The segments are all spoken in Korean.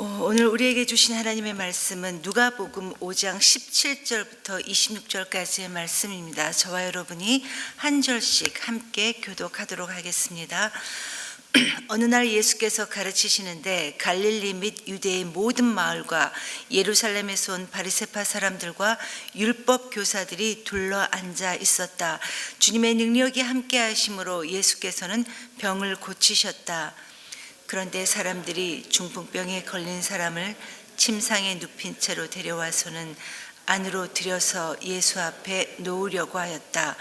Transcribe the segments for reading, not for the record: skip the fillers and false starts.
오늘 우리에게 주신 하나님의 말씀은 누가복음 5장 17절부터 26절까지의 말씀입니다. 저와 여러분이 한 절씩 함께 교독하도록 하겠습니다. 어느 날 예수께서 가르치시는데 갈릴리 및 유대의 모든 마을과 예루살렘에서 온 바리새파 사람들과 율법 교사들이 둘러 앉아 있었다. 주님의 능력이 함께 하심으로 예수께서는 병을 고치셨다. 그런데 사람들이 중풍병에 걸린 사람을 침상에 눕힌 채로 데려와서는 안으로 들여서 예수 앞에 놓으려고 하였다.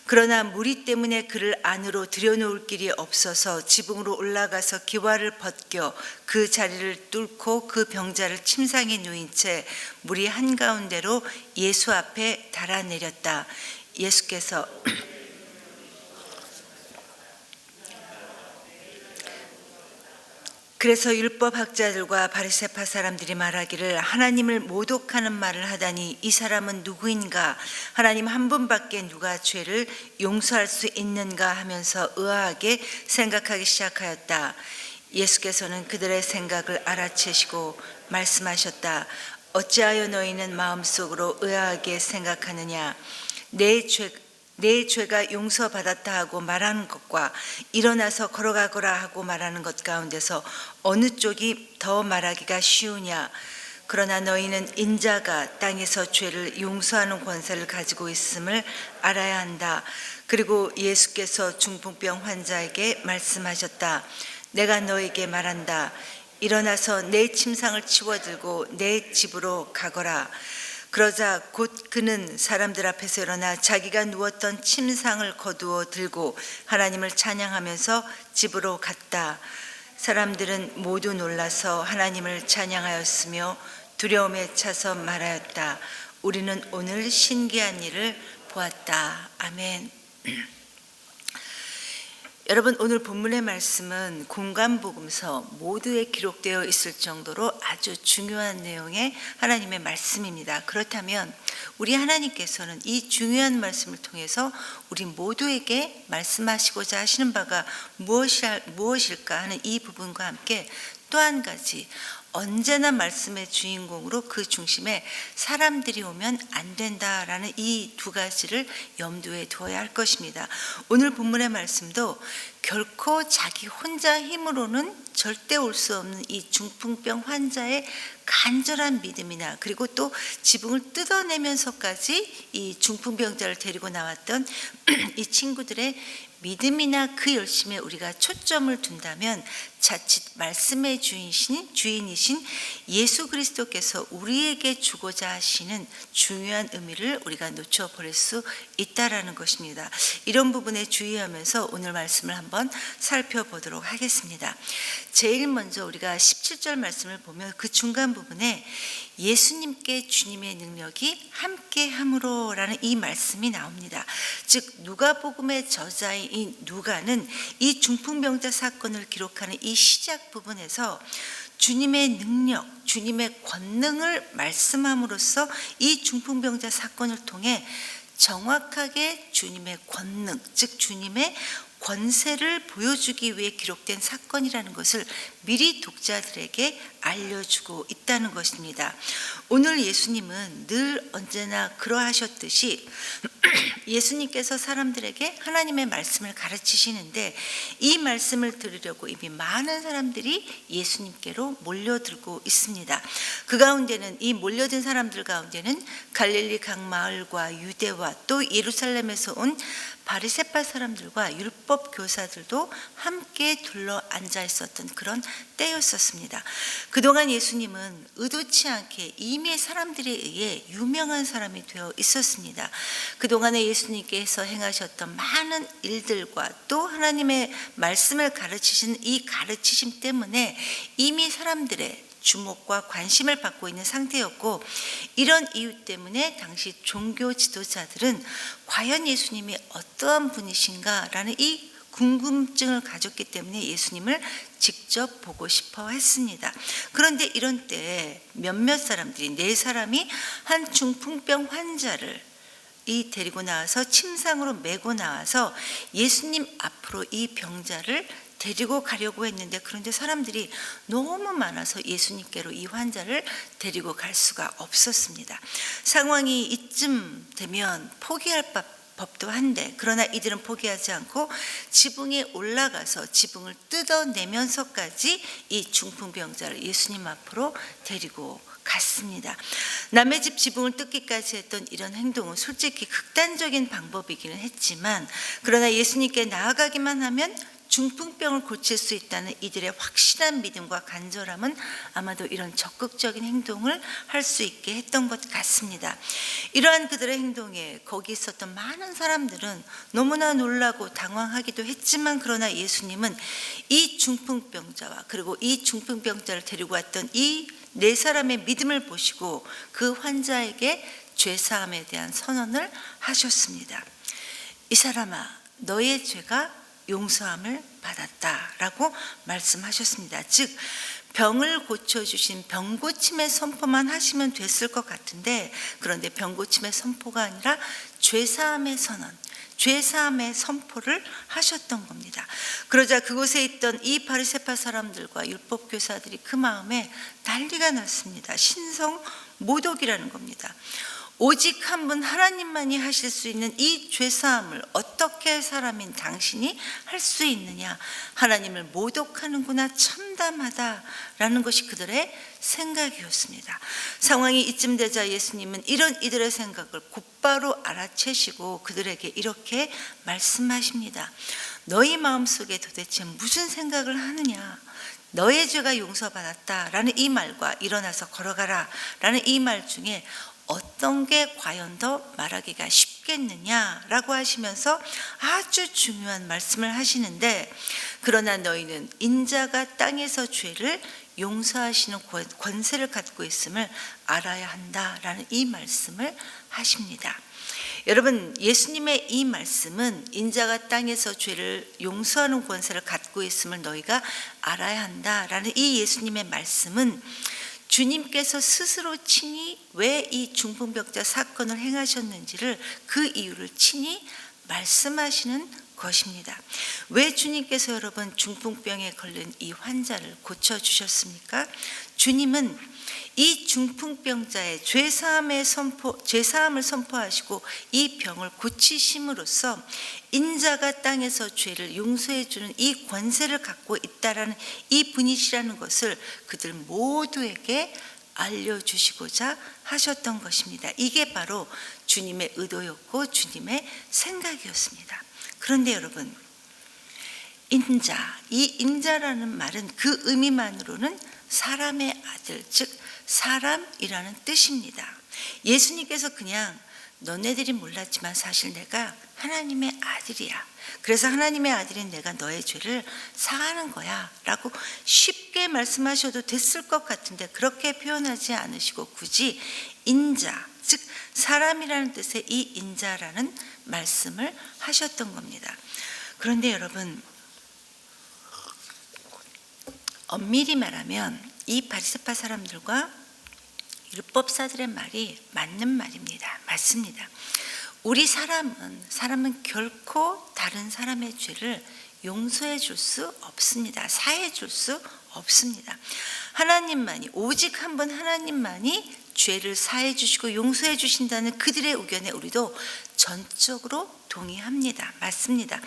그러나 무리 때문에 그를 안으로 들여놓을 길이 없어서 지붕으로 올라가서 기와를 벗겨 그 자리를 뚫고 그 병자를 침상에 누인 채 무리 한가운데로 예수 앞에 달아내렸다. 예수께서 그래서 율법학자들과 바리새파 사람들이 말하기를 하나님을 모독하는 말을 하다니 이 사람은 누구인가? 하나님 한 분밖에 누가 죄를 용서할 수 있는가 하면서 의아하게 생각하기 시작하였다. 예수께서는 그들의 생각을 알아채시고 말씀하셨다. 어찌하여 너희는 마음속으로 의아하게 생각하느냐? 내 죄가 용서받았다 하고 말하는 것과 일어나서 걸어가거라 하고 말하는 것 가운데서 어느 쪽이 더 말하기가 쉬우냐? 그러나 너희는 인자가 땅에서 죄를 용서하는 권세를 가지고 있음을 알아야 한다. 그리고 예수께서 중풍병 환자에게 말씀하셨다. 내가 너에게 말한다. 일어나서 내 침상을 치워들고 내 집으로 가거라. 그러자 곧 그는 사람들 앞에서 일어나 자기가 누웠던 침상을 거두어 들고 하나님을 찬양하면서 집으로 갔다. 사람들은 모두 놀라서 하나님을 찬양하였으며 두려움에 차서 말하였다. 우리는 오늘 신기한 일을 보았다. 아멘. 여러분, 오늘 본문의 말씀은 공간복음서 모두에 기록되어 있을 정도로 아주 중요한 내용의 하나님의 말씀입니다. 그렇다면 우리 하나님께서는 이 중요한 말씀을 통해서 우리 모두에게 말씀하시고자 하시는 바가 무엇일까 하는 이 부분과 함께 또 한 가지, 언제나 말씀의 주인공으로 그 중심에 사람들이 오면 안 된다라는 이 두 가지를 염두에 두어야 할 것입니다. 오늘 본문의 말씀도 결코 자기 혼자 힘으로는 절대 올 수 없는 이 중풍병 환자의 간절한 믿음이나 그리고 또 지붕을 뜯어내면서까지 이 중풍병자를 데리고 나왔던 이 친구들의 믿음이나 그 열심에 우리가 초점을 둔다면 자칫 말씀의 주인이신 예수 그리스도께서 우리에게 주고자 하시는 중요한 의미를 우리가 놓쳐버릴 수 있다라는 것입니다. 이런 부분에 주의하면서 오늘 말씀을 한번 살펴보도록 하겠습니다. 제일 먼저 우리가 17절 말씀을 보면 그 중간 부분에 예수님께 주님의 능력이 함께함으로 라는 이 말씀이 나옵니다. 즉 누가복음의 저자인 이 누가는 이 중풍병자 사건을 기록하는 이 시작 부분에서 주님의 능력, 주님의 권능을 말씀함으로써 이 중풍병자 사건을 통해 정확하게 주님의 권능, 즉 주님의 권세를 보여주기 위해 기록된 사건이라는 것을 미리 독자들에게 알려주고 있다는 것입니다. 오늘 예수님은 늘 언제나 그러하셨듯이 예수님께서 사람들에게 하나님의 말씀을 가르치시는데 이 말씀을 들으려고 이미 많은 사람들이 예수님께로 몰려들고 있습니다. 그 가운데는 이 몰려든 사람들 가운데는 갈릴리 각 마을과 유대와 또 예루살렘에서 온 바리새파 사람들과 율법 교사들도 함께 둘러 앉아 있었던 그런 때였었습니다. 그동안 예수님은 의도치 않게 이미 사람들에 의해 유명한 사람이 되어 있었습니다. 그동안에 예수님께서 행하셨던 많은 일들과 또 하나님의 말씀을 가르치신 이 가르치심 때문에 이미 사람들의 주목과 관심을 받고 있는 상태였고, 이런 이유 때문에 당시 종교 지도자들은 과연 예수님이 어떠한 분이신가라는 이 궁금증을 가졌기 때문에 예수님을 직접 보고 싶어 했습니다. 그런데 이런 때에 몇몇 사람들이, 네 사람이 한 중풍병 환자를 데리고 나와서 침상으로 메고 나와서 예수님 앞으로 이 병자를 데리고 가려고 했는데 그런데 사람들이 너무 많아서 예수님께로 이 환자를 데리고 갈 수가 없었습니다. 상황이 이쯤 되면 포기할 법도 한데 그러나 이들은 포기하지 않고 지붕에 올라가서 지붕을 뜯어내면서까지 이 중풍병자를 예수님 앞으로 데리고 갔습니다. 남의 집 지붕을 뜯기까지 했던 이런 행동은 솔직히 극단적인 방법이기는 했지만 그러나 예수님께 나아가기만 하면 중풍병을 고칠 수 있다는 이들의 확실한 믿음과 간절함은 아마도 이런 적극적인 행동을 할 수 있게 했던 것 같습니다. 이러한 그들의 행동에 거기 있었던 많은 사람들은 너무나 놀라고 당황하기도 했지만 그러나 예수님은 이 중풍병자와 그리고 이 중풍병자를 데리고 왔던 이 네 사람의 믿음을 보시고 그 환자에게 죄사함에 대한 선언을 하셨습니다. 이 사람아, 너의 죄가 용서함을 받았다라고 말씀하셨습니다. 즉 병을 고쳐주신 병고침의 선포만 하시면 됐을 것 같은데 그런데 병고침의 선포가 아니라 죄사함의 선언, 죄사함의 선포를 하셨던 겁니다. 그러자 그곳에 있던 이 바리새파 사람들과 율법 교사들이 그 마음에 난리가 났습니다. 신성 모독이라는 겁니다. 오직 한 분 하나님만이 하실 수 있는 이 죄사함을 어떻게 사람인 당신이 할 수 있느냐, 하나님을 모독하는구나, 참담하다라는 것이 그들의 생각이었습니다. 상황이 이쯤 되자 예수님은 이런 이들의 생각을 곧바로 알아채시고 그들에게 이렇게 말씀하십니다. 너희 마음속에 도대체 무슨 생각을 하느냐, 너의 죄가 용서받았다라는 이 말과 일어나서 걸어가라라는 이 말 중에 어떤 게 과연 더 말하기가 쉽겠느냐라고 하시면서 아주 중요한 말씀을 하시는데 그러나 너희는 인자가 땅에서 죄를 용서하시는 권세를 갖고 있음을 알아야 한다라는 이 말씀을 하십니다. 여러분, 예수님의 이 말씀은 인자가 땅에서 죄를 용서하는 권세를 갖고 있음을 너희가 알아야 한다라는 이 예수님의 말씀은 주님께서 스스로 친히 왜 이 중풍병자 사건을 행하셨는지를 그 이유를 친히 말씀하시는 것입니다. 왜 주님께서 여러분 중풍병에 걸린 이 환자를 고쳐주셨습니까? 주님은 이 중풍병자의 죄사함을 선포하시고 이 병을 고치심으로써 인자가 땅에서 죄를 용서해 주는 이 권세를 갖고 있다라는 이 분이시라는 것을 그들 모두에게 알려주시고자 하셨던 것입니다. 이게 바로 주님의 의도였고 주님의 생각이었습니다. 그런데 여러분, 인자, 이 인자라는 말은 그 의미만으로는 사람의 아들, 즉 사람이라는 뜻입니다. 예수님께서 그냥 너네들이 몰랐지만 사실 내가 하나님의 아들이야. 그래서 하나님의 아들인 내가 너의 죄를 사하는 거야 라고 쉽게 말씀하셔도 됐을 것 같은데 그렇게 표현하지 않으시고 굳이 인자, 즉 사람이라는 뜻의 이 인자라는 말씀을 하셨던 겁니다. 그런데 여러분, 엄밀히 말하면 이 바리새파 사람들과 율법사들의 말이 맞는 말입니다. 맞습니다. 우리 사람은 결코 다른 사람의 죄를 용서해 줄 수 없습니다. 사해 줄 수 없습니다. 하나님만이, 오직 한 분 하나님만이 죄를 사해 주시고 용서해 주신다는 그들의 의견에 우리도 전적으로 동의합니다. 맞습니다.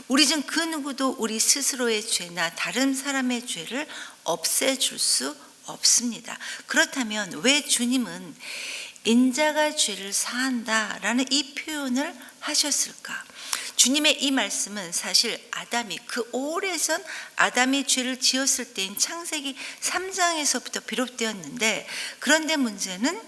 우리 중 그 누구도 우리 스스로의 죄나 다른 사람의 죄를 없애줄 수 없습니다. 그렇다면 왜 주님은 인자가 죄를 사한다라는 이 표현을 하셨을까? 주님의 이 말씀은 사실 아담이 그 오래전 아담이 죄를 지었을 때인 창세기 3장에서부터 비롯되었는데 그런데 문제는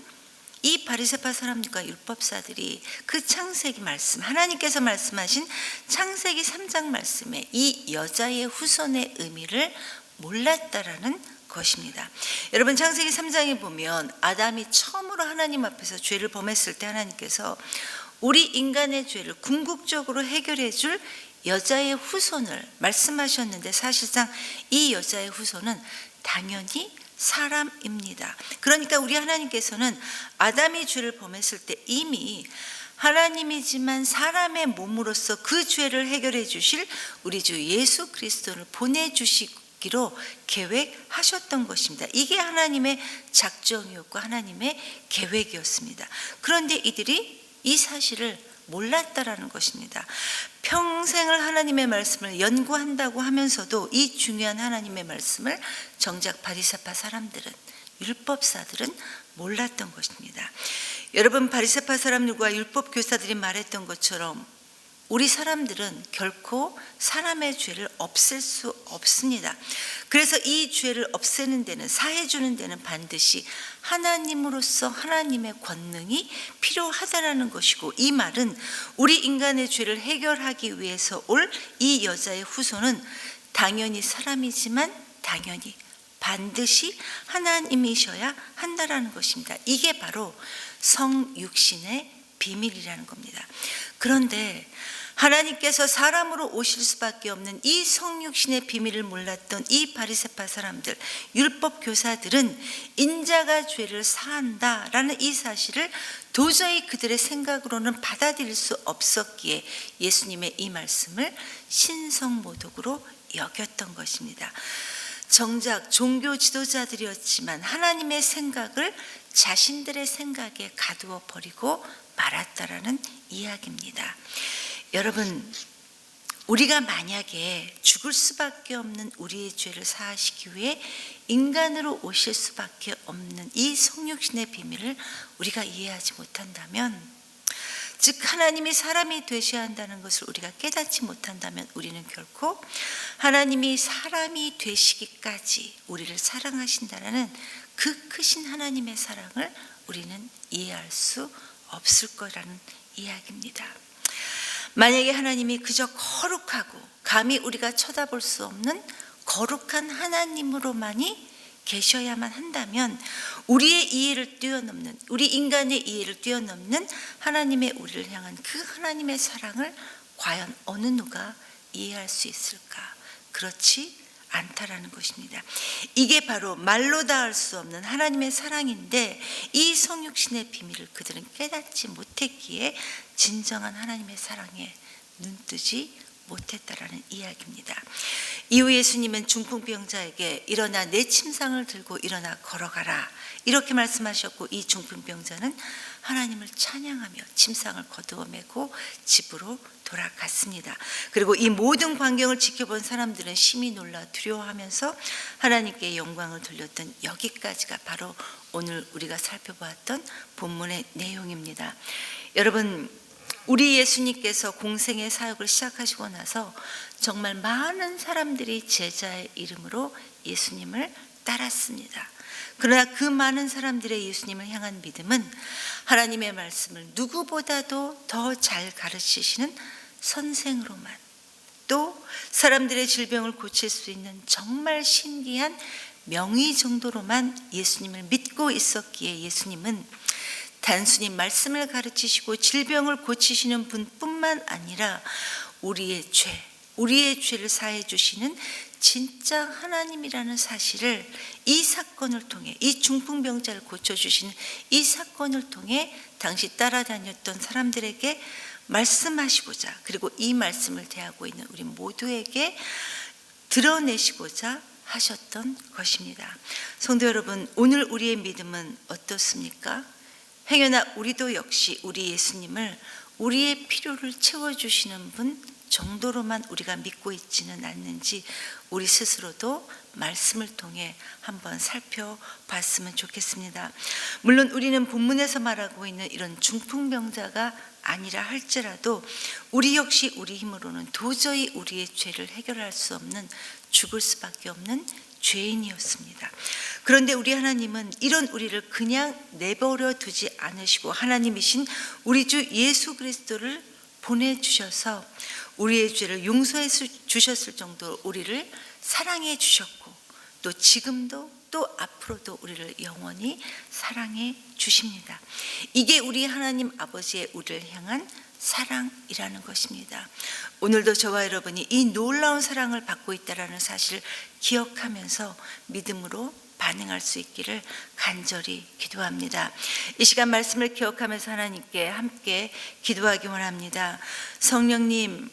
이 바리새파 사람들과 율법사들이 그 창세기 말씀, 하나님께서 말씀하신 창세기 3장 말씀에 이 여자의 후손의 의미를 몰랐다라는 것입니다. 여러분, 창세기 3장에 보면 아담이 처음으로 하나님 앞에서 죄를 범했을 때 하나님께서 우리 인간의 죄를 궁극적으로 해결해 줄 여자의 후손을 말씀하셨는데 사실상 이 여자의 후손은 당연히 사람입니다. 그러니까 우리 하나님께서는 아담이 죄를 범했을 때 이미 하나님이지만 사람의 몸으로서 그 죄를 해결해 주실 우리 주 예수 그리스도를 보내주시기로 계획하셨던 것입니다. 이게 하나님의 작정이었고 하나님의 계획이었습니다. 그런데 이들이 이 사실을 몰랐다라는 것입니다. 평생을 하나님의 말씀을 연구한다고 하면서도 이 중요한 하나님의 말씀을 정작 바리새파 사람들은, 율법사들은 몰랐던 것입니다. 여러분, 바리새파 사람들과 율법 교사들이 말했던 것처럼 우리 사람들은 결코 사람의 죄를 없앨 수 없습니다. 그래서 이 죄를 없애는 데는, 사해주는 데는 반드시 하나님으로서 하나님의 권능이 필요하다라는 것이고, 이 말은 우리 인간의 죄를 해결하기 위해서 올 이 여자의 후손은 당연히 사람이지만 당연히 반드시 하나님이셔야 한다라는 것입니다. 이게 바로 성육신의 비밀이라는 겁니다. 그런데 하나님께서 사람으로 오실 수밖에 없는 이 성육신의 비밀을 몰랐던 이 바리새파 사람들, 율법 교사들은 인자가 죄를 사한다라는 이 사실을 도저히 그들의 생각으로는 받아들일 수 없었기에 예수님의 이 말씀을 신성모독으로 여겼던 것입니다. 정작 종교 지도자들이었지만 하나님의 생각을 자신들의 생각에 가두어 버리고 말았다라는 이야기입니다. 여러분, 우리가 만약에 죽을 수밖에 없는 우리의 죄를 사하시기 위해 인간으로 오실 수밖에 없는 이 성육신의 비밀을 우리가 이해하지 못한다면, 즉 하나님이 사람이 되셔야 한다는 것을 우리가 깨닫지 못한다면 우리는 결코 하나님이 사람이 되시기까지 우리를 사랑하신다는 그 크신 하나님의 사랑을 우리는 이해할 수 없을 거라는 이야기입니다. 만약에 하나님이 그저 거룩하고 감히 우리가 쳐다볼 수 없는 거룩한 하나님으로만이 계셔야만 한다면 우리의 이해를 뛰어넘는, 우리 인간의 이해를 뛰어넘는 하나님의 우리를 향한 그 하나님의 사랑을 과연 어느 누가 이해할 수 있을까? 그렇지 않다라는 것입니다. 이게 바로 말로 다 할 수 없는 하나님의 사랑인데, 이 성육신의 비밀을 그들은 깨닫지 못했기에 진정한 하나님의 사랑에 눈뜨지 못했다라는 이야기입니다. 이후 예수님은 중풍병자에게 일어나 내 침상을 들고 일어나 걸어가라 이렇게 말씀하셨고, 이 중풍병자는 하나님을 찬양하며 침상을 거두어 메고 집으로 돌아갔습니다. 그리고 이 모든 광경을 지켜본 사람들은 심히 놀라 두려워하면서 하나님께 영광을 돌렸던, 여기까지가 바로 오늘 우리가 살펴보았던 본문의 내용입니다. 여러분, 우리 예수님께서 공생의 사역을 시작하시고 나서 정말 많은 사람들이 제자의 이름으로 예수님을 따랐습니다. 그러나 그 많은 사람들의 예수님을 향한 믿음은 하나님의 말씀을 누구보다도 더 잘 가르치시는 선생으로만, 또 사람들의 질병을 고칠 수 있는 정말 신기한 명의 정도로만 예수님을 믿고 있었기에 예수님은 단순히 말씀을 가르치시고 질병을 고치시는 분뿐만 아니라 우리의 죄를 사해 주시는 진짜 하나님이라는 사실을 이 사건을 통해, 이 중풍병자를 고쳐주시는 이 사건을 통해 당시 따라다녔던 사람들에게 말씀하시고자, 그리고 이 말씀을 대하고 있는 우리 모두에게 드러내시고자 하셨던 것입니다. 성도 여러분, 오늘 우리의 믿음은 어떻습니까? 행여나 우리도 역시 우리 예수님을 우리의 필요를 채워주시는 분 정도로만 우리가 믿고 있지는 않는지 우리 스스로도 말씀을 통해 한번 살펴봤으면 좋겠습니다. 물론 우리는 본문에서 말하고 있는 이런 중풍병자가 아니라 할지라도 우리 역시 우리 힘으로는 도저히 우리의 죄를 해결할 수 없는, 죽을 수밖에 없는 죄인이었습니다. 그런데 우리 하나님은 이런 우리를 그냥 내버려 두지 않으시고 하나님이신 우리 주 예수 그리스도를 보내주셔서 우리의 죄를 용서해 주셨을 정도로 우리를 사랑해 주셨고, 또 지금도 또 앞으로도 우리를 영원히 사랑해 주십니다. 이게 우리 하나님 아버지의 우리를 향한 사랑이라는 것입니다. 오늘도 저와 여러분이 이 놀라운 사랑을 받고 있다는 사실을 기억하면서 믿음으로 반응할 수 있기를 간절히 기도합니다. 이 시간 말씀을 기억하면서 하나님께 함께 기도하기 원합니다. 성령님,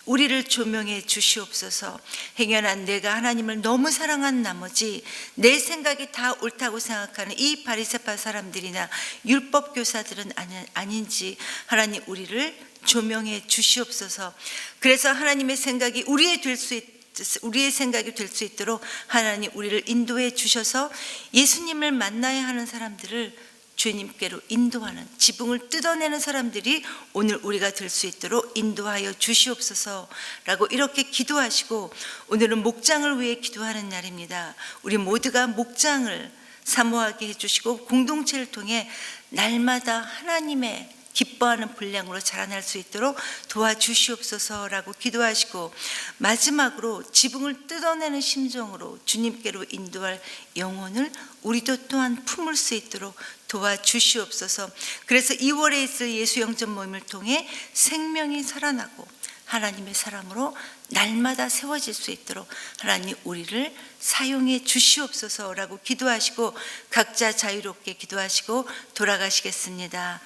우리를 조명해 주시옵소서. 행여난 내가 하나님을 너무 사랑한 나머지 내 생각이 다 옳다고 생각하는 이 바리새파 사람들이나 율법 교사들은 아닌지 하나님 우리를 조명해 주시옵소서. 그래서 하나님의 생각이 우리의 생각이 될 수 있도록 하나님 우리를 인도해 주셔서 예수님을 만나야 하는 사람들을 주님께로 인도하는, 지붕을 뜯어내는 사람들이 오늘 우리가 될 수 있도록 인도하여 주시옵소서라고 이렇게 기도하시고, 오늘은 목장을 위해 기도하는 날입니다. 우리 모두가 목장을 사모하게 해주시고 공동체를 통해 날마다 하나님의 기뻐하는 분량으로 자라날 수 있도록 도와주시옵소서라고 기도하시고, 마지막으로 지붕을 뜯어내는 심정으로 주님께로 인도할 영혼을 우리도 또한 품을 수 있도록 도와주시옵소서. 그래서 2월에 있을 예수 영접 모임을 통해 생명이 살아나고 하나님의 사람으로 날마다 세워질 수 있도록 하나님 우리를 사용해 주시옵소서라고 기도하시고 각자 자유롭게 기도하시고 돌아가시겠습니다.